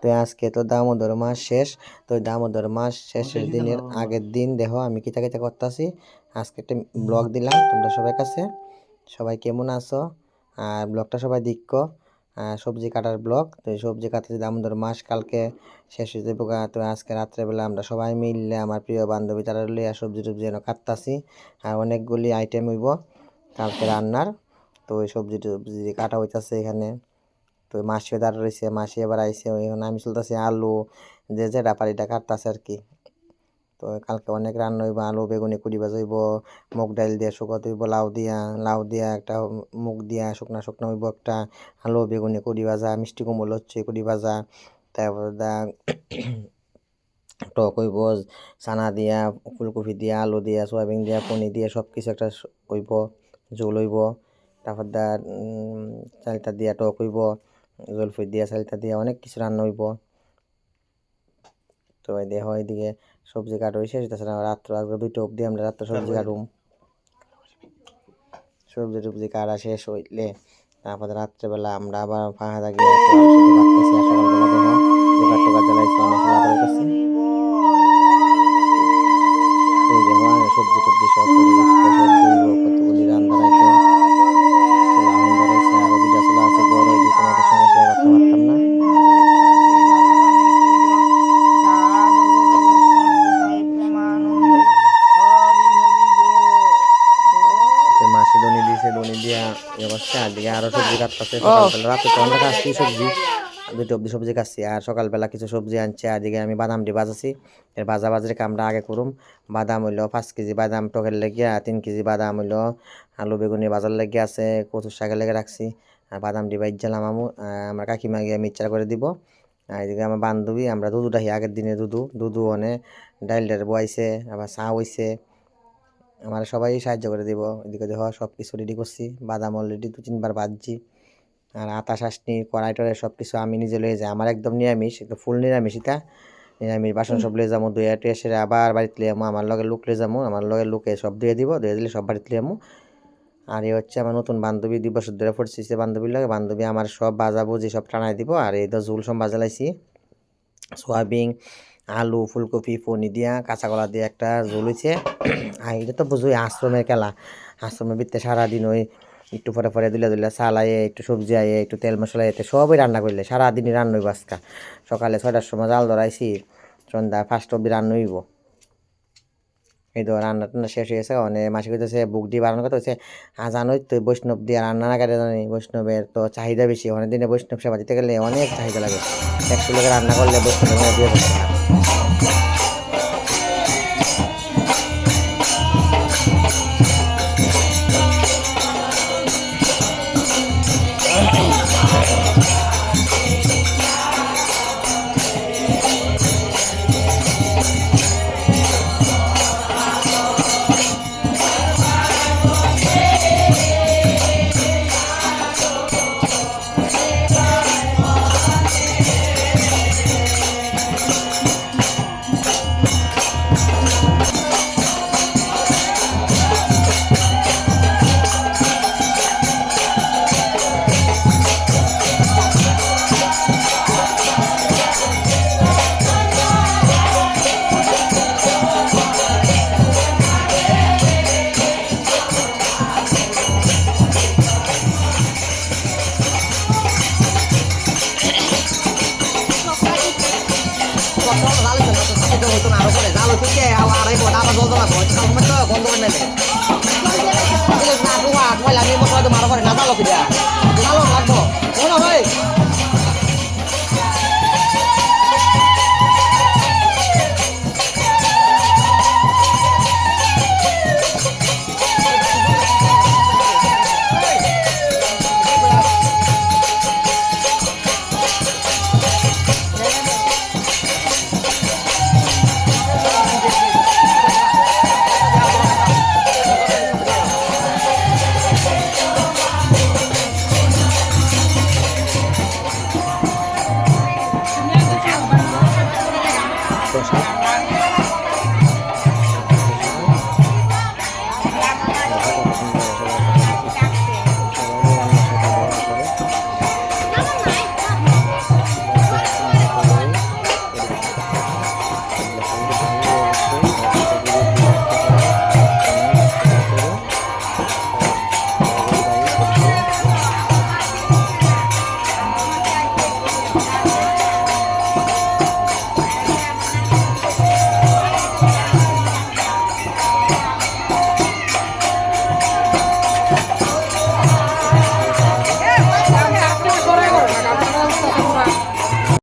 তো আজকে তো দামোদর মাস শেষ। তো দামোদর মাস শেষের দিনের আগের দিন দেখো আমি কিতা কিতা করতেছি। আজকে একটা ব্লগ দিলাম তোমরা সবার কাছে। সবাই কেমন আছো? আর ব্লগটা সবাই দেখো। সবজি কাটার ব্লগ। তো এই সবজি কাটাতে দামোদর মাস কালকে শেষ হয়ে যাবো। তো আজকে রাত্রেবেলা আমরা সবাই মিললে আমার প্রিয় বান্ধবী তারা লইয়া সবজি টবজি যেন কাটতাছি। আর অনেকগুলি আইটেম হইব কালকে রান্নার। তো ওই সবজি টবজি কাটা হইতাছে এখানে। তো মাসিও দাঁড়া রয়েছে, মাসি এবার আইসে ওইখানে আমি চলতেছি আলু যে যেটা পারি এটা কাটতেছে আর কি। তো কালকে অনেক রান্না হইব, আলু বেগুনি কুড়ি ভাজা হইব, মুগ ডাইল দিয়ে শুকাতে হইব, লাউ দিয়া একটা মুগ দিয়া শুকনা শুকনা হইব একটা, আলু বেগুনি কুড়ি ভাজা, মিষ্টি কুমড় হচ্ছে কুড়ি ভাজা, তারপর টক হইব চানা দিয়া, ফুলকপি দিয়া, আলু দিয়া, সয়াবিন দিয়া, পনির দিয়া সব কিছু একটা হইব, ঝোল হইব। তারপর চালটা দিয়া টক হইব, জলফি দিয়া চালটা দিয়া অনেক কিছু রান্না হইব। তো দেহ এদিকে সবজি কাটা শেষ হইতেছে না, রাত্র আগে 2টা অবধি আমরা রাত্র সবজি কাটুম। সবজি টবজি কাটা শেষ হইলে তারপরে রাত্রেবেলা আমরা আবার ফাঁকা থাকি কাটতেছি। আর সকালবেলা দেখো দোকান টোকার জ্বালাইছি, মশলা করাইতেছি। ওই দেখো সবজি টবজি সব পরিবেশিত সব ধুইব, কতগুলি রান্নার আইটেম চুলা এখন ধরাইছে। আরো 2টা চুলা আছে বড়, এটি তোমাদের সঙ্গে শেয়ার করতে পারতাম না। মাসি দনি দিয়েছে, দনি দিয়া অবস্থা। আর দিকে আরো সবজি কাটতেছে সকালবেলা। রাতে তো আমরা কাটছি সবজি, 2টা অব্দি সবজি কাটছি। আর সকালবেলা কিছু সবজি আনছে। আর দিকে আমি বাদামটি বাজাছি। এর ভাজা ভাজির কামটা আগে করুম। বাদাম হইলো 5 কেজি বাদাম টকের লেগিয়া, 3 কেজি বাদাম হইলো আলু বেগুনি বাজার লেগে আছে, কচুর শাকের লেগে রাখছি। আর বাদামটি বাইজালাম আমার কাকিমা গিয়ে মিক্সচার করে দিব। আর এদিকে আমার বান্ধবী আমরা দুধুটা আগের দিনে দুধু অনে ডাইলটার বয়াইছে, আবার চা হইছে। আমার সবাই সাহায্য করে দিব। এদিকে দেখো সব কিছু রেডি করছি, বাদাম অলরেডি 2-3 বার ভাজছি। আর আতা শাসনি কড়াই টড়াই সব কিছু আমি নিজে লয়ে যাই। আমার একদম নিরামিষ, একদম ফুল নিরামিষ। এটা নিরামিষ বাসন সব লয়ে যাবো, ধুয়ে টুয়ে সেরে আবার বাড়িতে লিয়ে যাবো। আমার লগে লোক লয়ে যাবো, আমার লগে লোকে সব ধুয়ে দিব, ধুয়ে দিলে সব বাড়িতে লিয়ে যাবো। আর এই হচ্ছে আমার নতুন বান্ধবী, 2 বছর ধরে পড়ছি বান্ধবীর লগে। বান্ধবী আমার সব ভাজাভুজি সব টানাই দিব। আর এই তো ঝোল সব ভাজা লাইছি, সোয়াবিন আলু ফুলকপি পনির দিয়া কাঁচা কলা দিয়ে একটা ঝোল হয়েছে। আর এটা তো বুঝোই আশ্রমের খেলা, আশ্রমের ভিতরে সারাদিন ওই একটু পরে পরে দিলে চালাইয়ে একটু সবজি আইয়ে একটু তেল মশলা এতে সবই রান্না করলে সারাদিনই রান্না হইব। আজকা সকালে 6টার সময় জাল ধরাইছি, সন্ধ্যা 5টা অব্দি রান্না হইব। এই তো রান্না টান্না শেষ হয়ে গেছে। অনেক মাসি কইতেছে বুক দিয়ে বাড়ানোর কথা হচ্ছে। জানোই তো বৈষ্ণব দিয়ে রান্না না করে জানি, বৈষ্ণবের তো চাহিদা বেশি। অনেক দিনে বৈষ্ণব সেবা দিতে গেলে অনেক চাহিদা লাগে। 100 লোকের রান্না করলে বৈষ্ণবের মনে দিয়ে করতে হয়। আরো করে জাল হচ্ছে আড়াই ঘন্টা আবার জল জমা বন্ধ করে নেবে না টুকা ময়লা নিয়ে মশলা তো মারো করে না জালো ফিরে জালো লাগবো না ভাই। তো